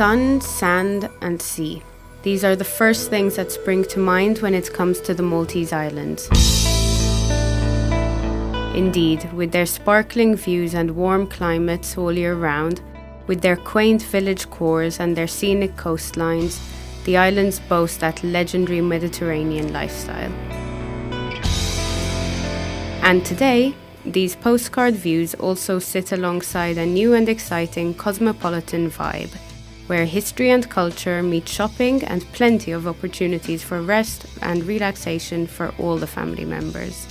Sun, sand, and sea. These are the first things that spring to mind when it comes to the Maltese Islands. Indeed, with their sparkling views and warm climates all year round, with their quaint village cores and their scenic coastlines, the islands boast that legendary Mediterranean lifestyle. And today, these postcard views also sit alongside a new and exciting cosmopolitan vibe, where history and culture meet shopping and plenty of opportunities for rest and relaxation for all the family members.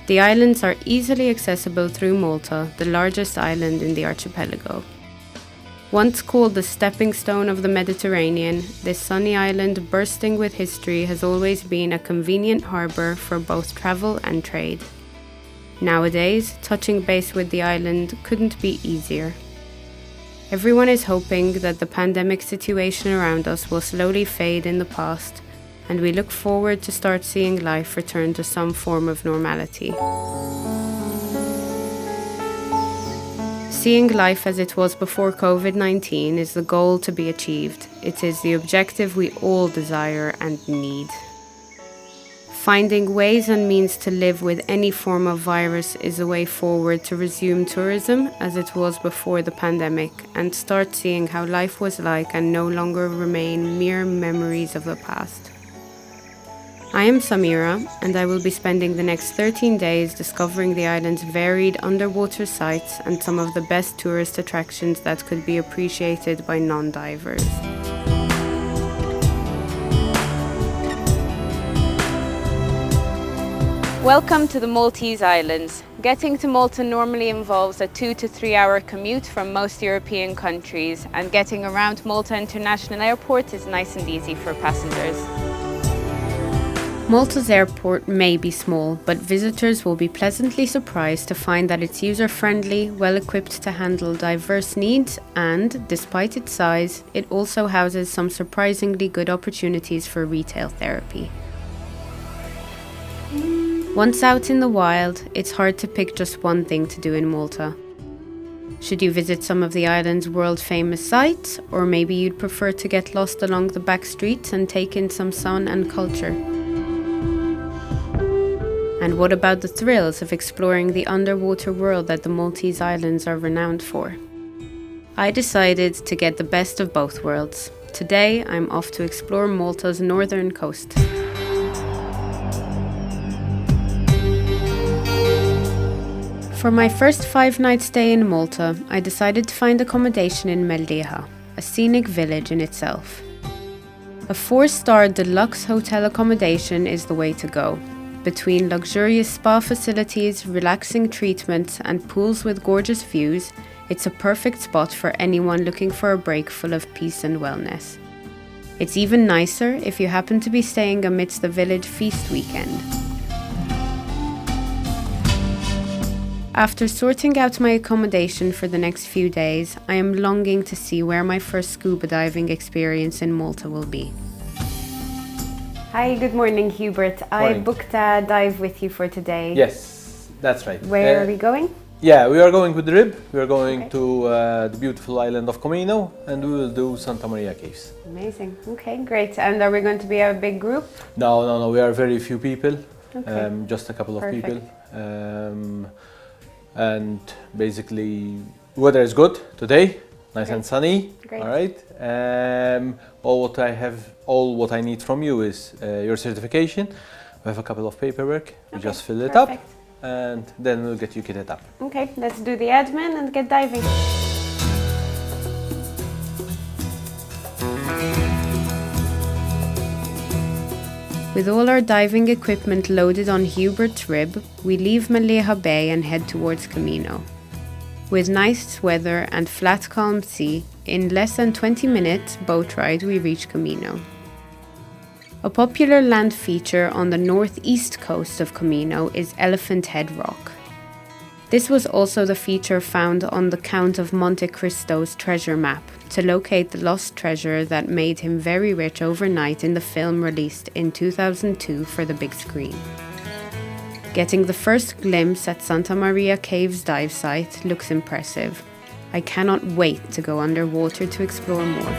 The islands are easily accessible through Malta, the largest island in the archipelago. Once called the stepping stone of the Mediterranean, this sunny island bursting with history has always been a convenient harbour for both travel and trade. Nowadays, touching base with the island couldn't be easier. Everyone is hoping that the pandemic situation around us will slowly fade in the past, and we look forward to start seeing life return to some form of normality. Seeing life as it was before COVID-19 is the goal to be achieved. It is the objective we all desire and need. Finding ways and means to live with any form of virus is a way forward to resume tourism as it was before the pandemic and start seeing how life was like and no longer remain mere memories of the past. I am Samira, and I will be spending the next 13 days discovering the island's varied underwater sites and some of the best tourist attractions that could be appreciated by non-divers. Welcome to the Maltese Islands. Getting to Malta normally involves a 2 to 3 hour commute from most European countries, and getting around Malta International Airport is nice and easy for passengers. Malta's airport may be small, but visitors will be pleasantly surprised to find that it's user-friendly, well-equipped to handle diverse needs, and, despite its size, it also houses some surprisingly good opportunities for retail therapy. Once out in the wild, it's hard to pick just one thing to do in Malta. Should you visit some of the island's world-famous sites, or maybe you'd prefer to get lost along the back streets and take in some sun and culture? And what about the thrills of exploring the underwater world that the Maltese Islands are renowned for? I decided to get the best of both worlds. Today, I'm off to explore Malta's northern coast. For my first 5-night stay in Malta, I decided to find accommodation in Mellieja, a scenic village in itself. A 4-star deluxe hotel accommodation is the way to go. Between luxurious spa facilities, relaxing treatments, and pools with gorgeous views, it's a perfect spot for anyone looking for a break full of peace and wellness. It's even nicer if you happen to be staying amidst the village feast weekend. After sorting out my accommodation for the next few days, I am longing to see where my first scuba diving experience in Malta will be. Hi, good morning, Hubert. I booked a dive with you for today. Yes, that's right. Where are we going? Yeah, we are going with the Rib. We are going to the beautiful island of Comino, and we will do Santa Maria Caves. Amazing. Okay, great. And are we going to be a big group? No. We are very few people. Okay. Just a couple of people. And basically, weather is good today. Nice and sunny. Great. All right. All what I need from you is your certification. We have a couple of paperwork. We just fill it up, and then we'll get you kitted up. Okay, let's do the admin and get diving. With all our diving equipment loaded on Hubert's Rib, we leave Malaya Bay and head towards Comino. With nice weather and flat calm sea, in less than 20 minutes boat ride we reach Comino. A popular land feature on the northeast coast of Comino is Elephant Head Rock. This was also the feature found on the Count of Monte Cristo's treasure map to locate the lost treasure that made him very rich overnight in the film released in 2002 for the big screen. Getting the first glimpse at Santa Maria Caves dive site looks impressive. I cannot wait to go underwater to explore more.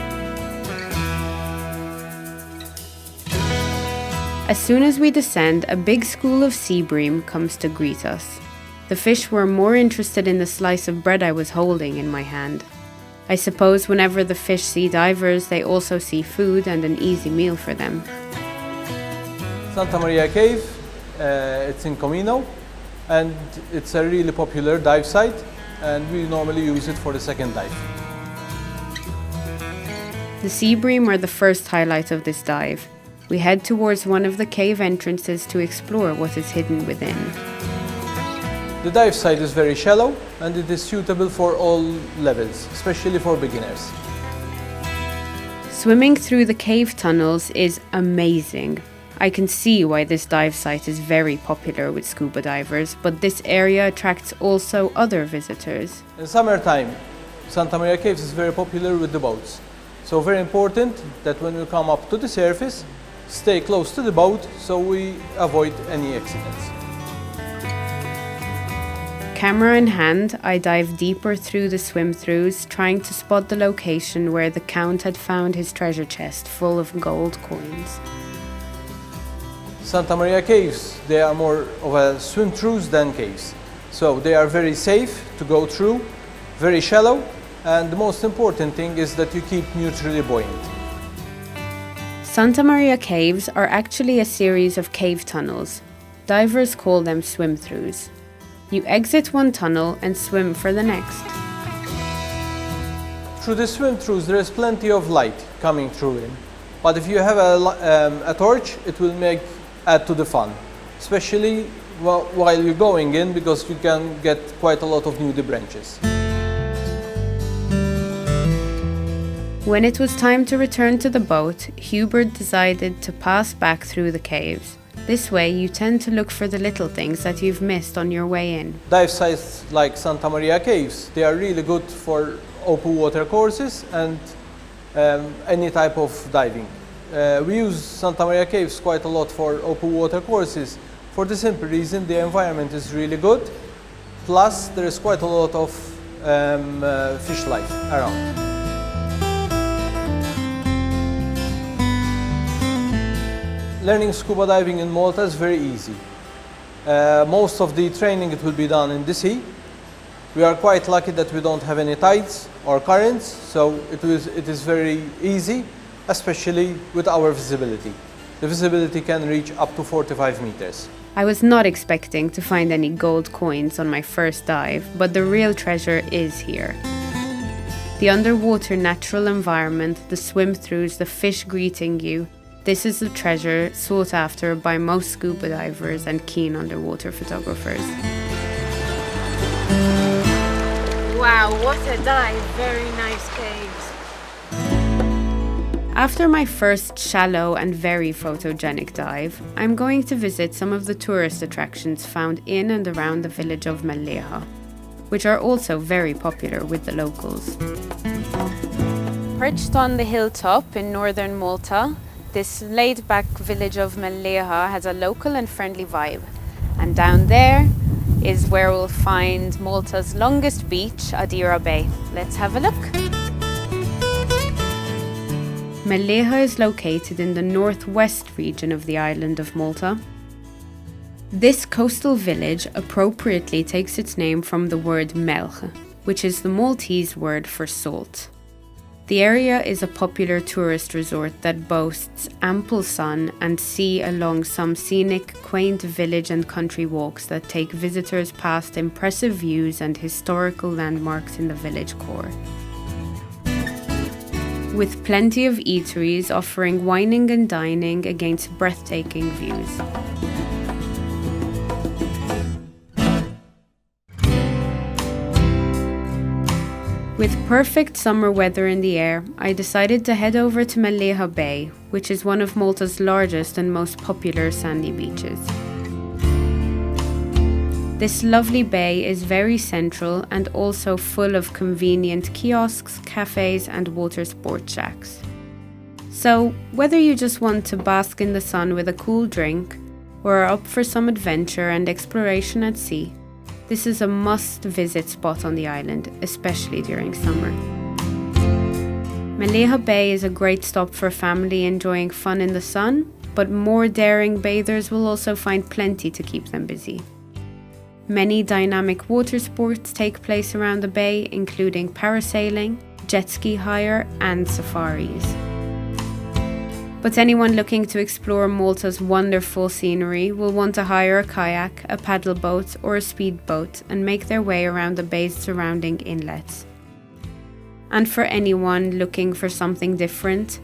As soon as we descend, a big school of sea bream comes to greet us. The fish were more interested in the slice of bread I was holding in my hand. I suppose whenever the fish see divers, they also see food and an easy meal for them. Santa Maria Cave, it's in Comino, and it's a really popular dive site, and we normally use it for the second dive. The sea bream are the first highlight of this dive. We head towards one of the cave entrances to explore what is hidden within. The dive site is very shallow and it is suitable for all levels, especially for beginners. Swimming through the cave tunnels is amazing. I can see why this dive site is very popular with scuba divers, but this area attracts also other visitors. In summertime, Santa Maria Caves is very popular with the boats. So very important that when we come up to the surface, stay close to the boat so we avoid any accidents. Camera in hand, I dive deeper through the swim-throughs, trying to spot the location where the Count had found his treasure chest full of gold coins. Santa Maria Caves, they are more of a swim-throughs than caves. So they are very safe to go through, very shallow, and the most important thing is that you keep neutrally buoyant. Santa Maria Caves are actually a series of cave tunnels. Divers call them swim-throughs. You exit one tunnel and swim for the next. Through the swim-throughs there is plenty of light coming through in. But if you have a torch, it will add to the fun. Especially while you're going in, because you can get quite a lot of nudie branches. When it was time to return to the boat, Hubert decided to pass back through the caves. This way you tend to look for the little things that you've missed on your way in. Dive sites like Santa Maria Caves, they are really good for open water courses and any type of diving. We use Santa Maria Caves quite a lot for open water courses for the simple reason the environment is really good, plus there is quite a lot of fish life around. Learning scuba diving in Malta is very easy. Most of the training it will be done in the sea. We are quite lucky that we don't have any tides or currents, so it is very easy, especially with our visibility. The visibility can reach up to 45 meters. I was not expecting to find any gold coins on my first dive, but the real treasure is here. The underwater natural environment, the swim-throughs, the fish greeting you, this is the treasure sought after by most scuba divers and keen underwater photographers. Wow, what a dive! Very nice caves. After my first shallow and very photogenic dive, I'm going to visit some of the tourist attractions found in and around the village of Mellieja, which are also very popular with the locals. Perched on the hilltop in northern Malta, this laid-back village of Mellieja has a local and friendly vibe. And down there is where we'll find Malta's longest beach, Adira Bay. Let's have a look. Mellieja is located in the northwest region of the island of Malta. This coastal village appropriately takes its name from the word Mellieja, which is the Maltese word for salt. The area is a popular tourist resort that boasts ample sun and sea along some scenic, quaint village and country walks that take visitors past impressive views and historical landmarks in the village core. With plenty of eateries offering wining and dining against breathtaking views. With perfect summer weather in the air, I decided to head over to Malaya Bay, which is one of Malta's largest and most popular sandy beaches. This lovely bay is very central and also full of convenient kiosks, cafes and water sport shacks. So, whether you just want to bask in the sun with a cool drink, or are up for some adventure and exploration at sea, This is a must-visit spot on the island, especially during summer. Mellieja Bay is a great stop for a family enjoying fun in the sun, but more daring bathers will also find plenty to keep them busy. Many dynamic water sports take place around the bay, including parasailing, jet ski hire, and safaris. But anyone looking to explore Malta's wonderful scenery will want to hire a kayak, a paddle boat, or a speedboat and make their way around the bay's surrounding inlets. And for anyone looking for something different,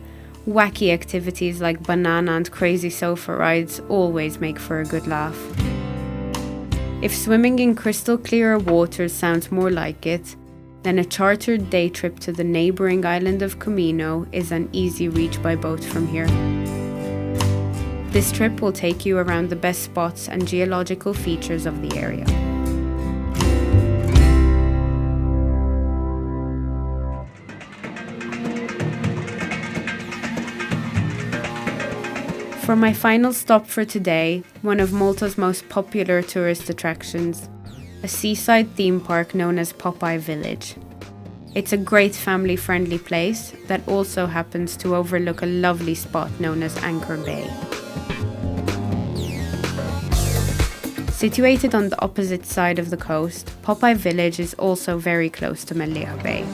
wacky activities like banana and crazy sofa rides always make for a good laugh. If swimming in crystal clear waters sounds more like it, then a chartered day trip to the neighbouring island of Comino is an easy reach by boat from here. This trip will take you around the best spots and geological features of the area. For my final stop for today, one of Malta's most popular tourist attractions, a seaside theme park known as Popeye Village. It's a great family-friendly place that also happens to overlook a lovely spot known as Anchor Bay. Situated on the opposite side of the coast, Popeye Village is also very close to Malaya Bay.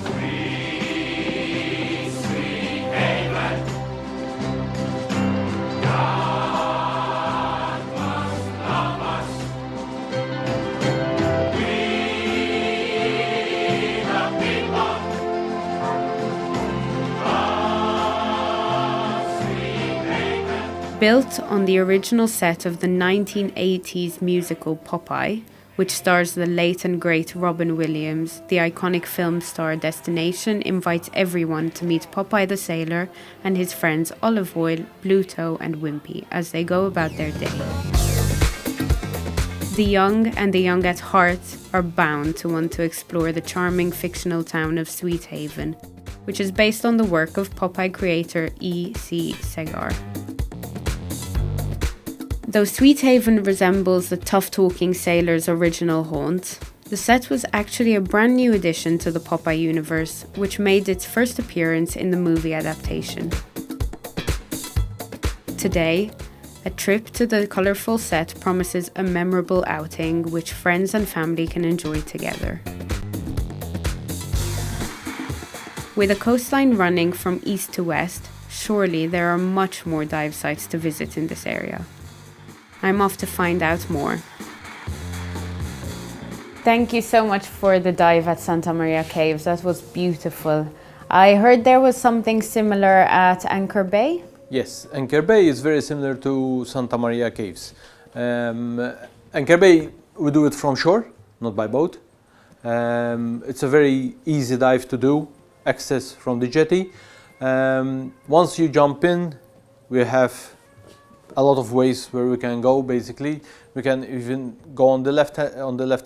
Built on the original set of the 1980s musical Popeye, which stars the late and great Robin Williams, the iconic film star destination invites everyone to meet Popeye the Sailor and his friends Olive Oil, Bluto and Wimpy as they go about their day. The young and the young at heart are bound to want to explore the charming fictional town of Sweet Haven, which is based on the work of Popeye creator E.C. Segar. Though Sweet Haven resembles the tough-talking sailor's original haunt, the set was actually a brand new addition to the Popeye universe, which made its first appearance in the movie adaptation. Today, a trip to the colourful set promises a memorable outing which friends and family can enjoy together. With a coastline running from east to west, surely there are much more dive sites to visit in this area. I'm off to find out more. Thank you so much for the dive at Santa Maria Caves. That was beautiful. I heard there was something similar at Anchor Bay? Yes, Anchor Bay is very similar to Santa Maria Caves. Anchor Bay, we do it from shore, not by boat. It's a very easy dive to do, access from the jetty. Once you jump in, we have a lot of ways where we can go. Basically, we can even go on the left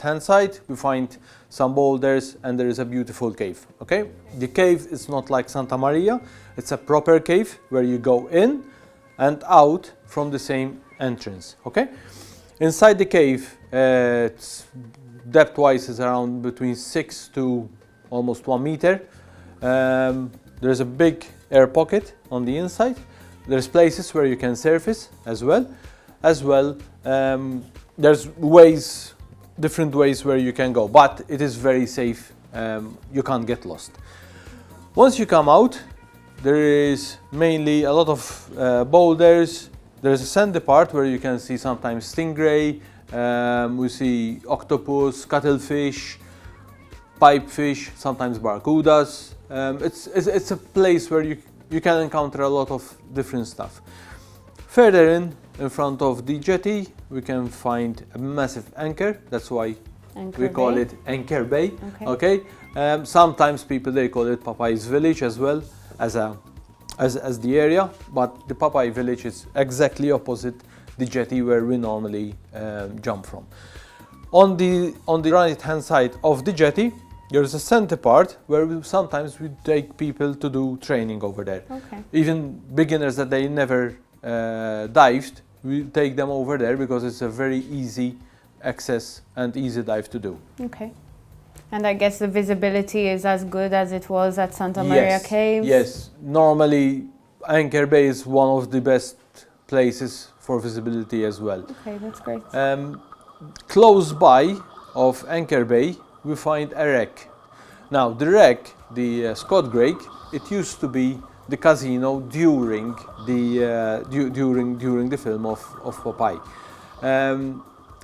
hand side. We find some boulders and there is a beautiful cave. Okay, the cave is not like Santa Maria. It's a proper cave where you go in and out from the same entrance. Okay, inside the cave, it's depth-wise is around between 6 to almost 1 meter. There's a big air pocket on the inside. There's places where you can surface as well. There's different ways where you can go, but it is very safe. You can't get lost. Once you come out, there is mainly a lot of boulders. There's a sandy part where you can see sometimes stingray. We see octopus, cuttlefish, pipefish, sometimes barracudas. It's a place where you can encounter a lot of different stuff. Further in front of the jetty, we can find a massive anchor. That's why we call it Anchor Bay. Okay. Sometimes people they call it Popeye's Village as well as the area, but the Popeye Village is exactly opposite the jetty where we normally jump from. On the right hand side of the jetty, there's a center part where sometimes we take people to do training over there. Okay. Even beginners that they never dived, we take them over there because it's a very easy access and easy dive to do. Okay. And I guess the visibility is as good as it was at Santa Maria Caves? Yes, normally Anchor Bay is one of the best places for visibility as well. Okay, that's great. Close by of Anchor Bay, we find a wreck. Now, the wreck, the Scott Greg, it used to be the casino during the during the film of Popeye.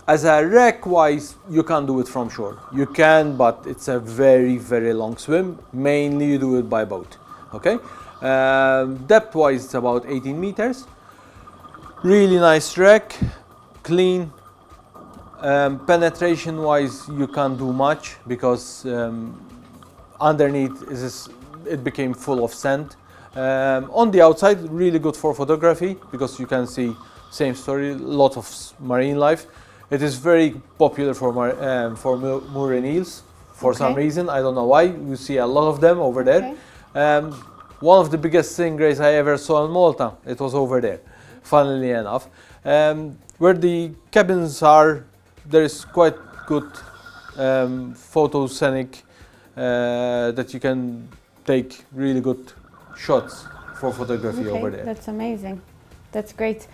As a wreck-wise, you can't do it from shore. You can, but it's a very, very long swim. Mainly, you do it by boat. Okay. Depth-wise, it's about 18 meters. Really nice wreck, clean. Penetration-wise, you can't do much because underneath it became full of sand. On the outside, really good for photography because you can see same story, lot of marine life. It is very popular for moorhen eels for some reason. I don't know why. You see a lot of them over there. One of the biggest stingrays I ever saw in Malta, it was over there, funnily enough. Where the cabins are, there is quite good photoscenic that you can take really good shots for photography over there. That's amazing. That's great.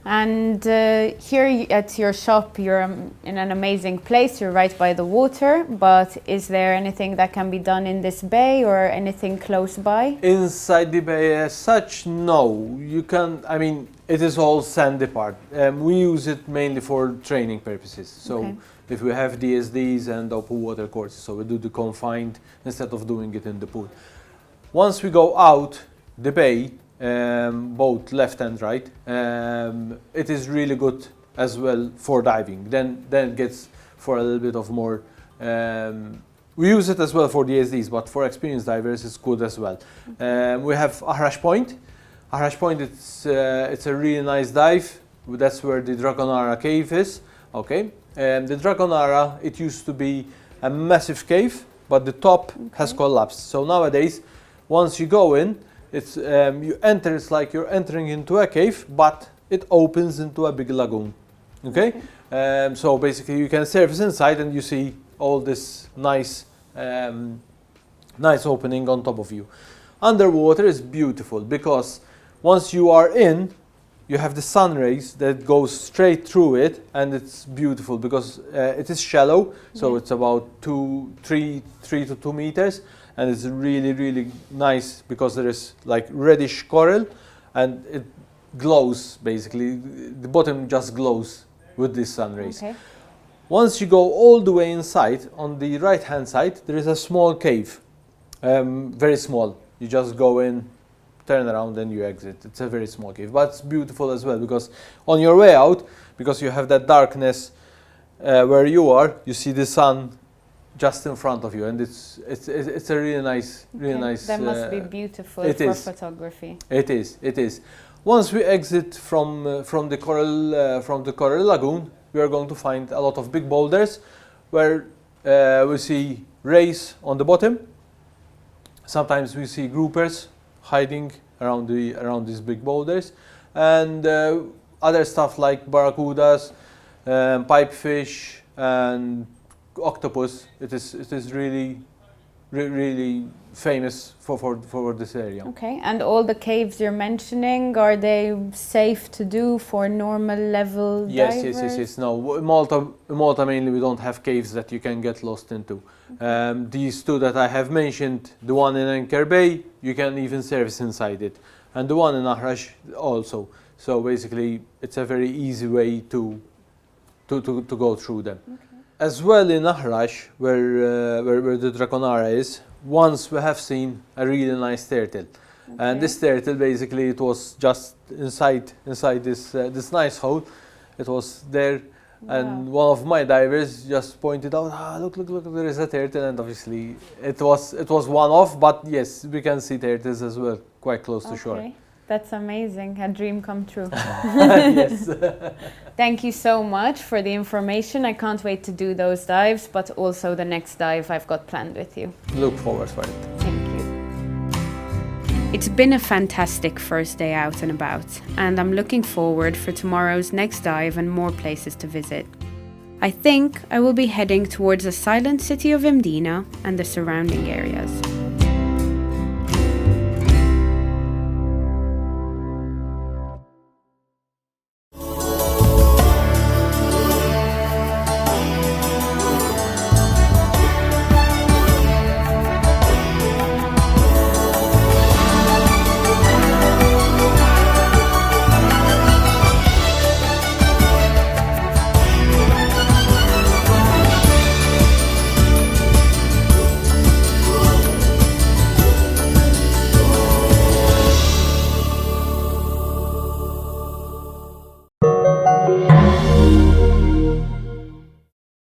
And here at your shop, you're in an amazing place. You're right by the water. But is there anything that can be done in this bay or anything close by? Inside the bay as such, no. You can, I mean, it is all sandy part. We use it mainly for training purposes. So if we have DSDs and open water courses, so we do the confined instead of doing it in the pool. Once we go out the bay, both left and right, it is really good as well for diving. Then it gets for a little bit of more. We use it as well for DSDs, but for experienced divers, it's good as well. We have Ahrash Point. Ahrash Point, it's a really nice dive. That's where the Dragonara cave is. Okay, the Dragonara, it used to be a massive cave, but the top has collapsed. So nowadays, once you go in, it's you enter. It's like you're entering into a cave, but it opens into a big lagoon. Okay, so basically you can surface inside and you see all this nice opening on top of you. Underwater is beautiful because once you are in, you have the sun rays that goes straight through it, and it's beautiful because it is shallow, so it's about 3 to 2 meters. And it's really, really nice because there is like reddish coral and it glows basically. The bottom just glows with these sun rays. Okay. Once you go all the way inside, on the right hand side, there is a small cave. Very small. You just go in, turn around, and you exit. It's a very small cave, but it's beautiful as well because on your way out, because you have that darkness where you are, you see the sun just in front of you, and it's a really nice, That must be beautiful for photography. It is. Once we exit from the coral lagoon, we are going to find a lot of big boulders, where we see rays on the bottom. Sometimes we see groupers hiding around these big boulders, and other stuff like barracudas, pipefish, and octopus. It is really famous for this area. Okay, and all the caves you're mentioning, are they safe to do for normal level divers? Yes. No, in Malta mainly we don't have caves that you can get lost into. These two that I have mentioned, the one in Anchor Bay, you can even surface inside it, and the one in Ahrash also. So basically, it's a very easy way to go through them. Okay. As well in Ahrash, where the Dragonara is, once we have seen a really nice turtle. Okay. And this turtle, basically, it was just inside this nice hole. It was there, and one of my divers just pointed out, look, there is a turtle, and obviously it was one off, but yes, we can see turtles as well, quite close to shore. That's amazing, a dream come true. Yes. Thank you so much for the information. I can't wait to do those dives, but also the next dive I've got planned with you. Look forward for it. Thank you. It's been a fantastic first day out and about, and I'm looking forward for tomorrow's next dive and more places to visit. I think I will be heading towards the silent city of Mdina and the surrounding areas.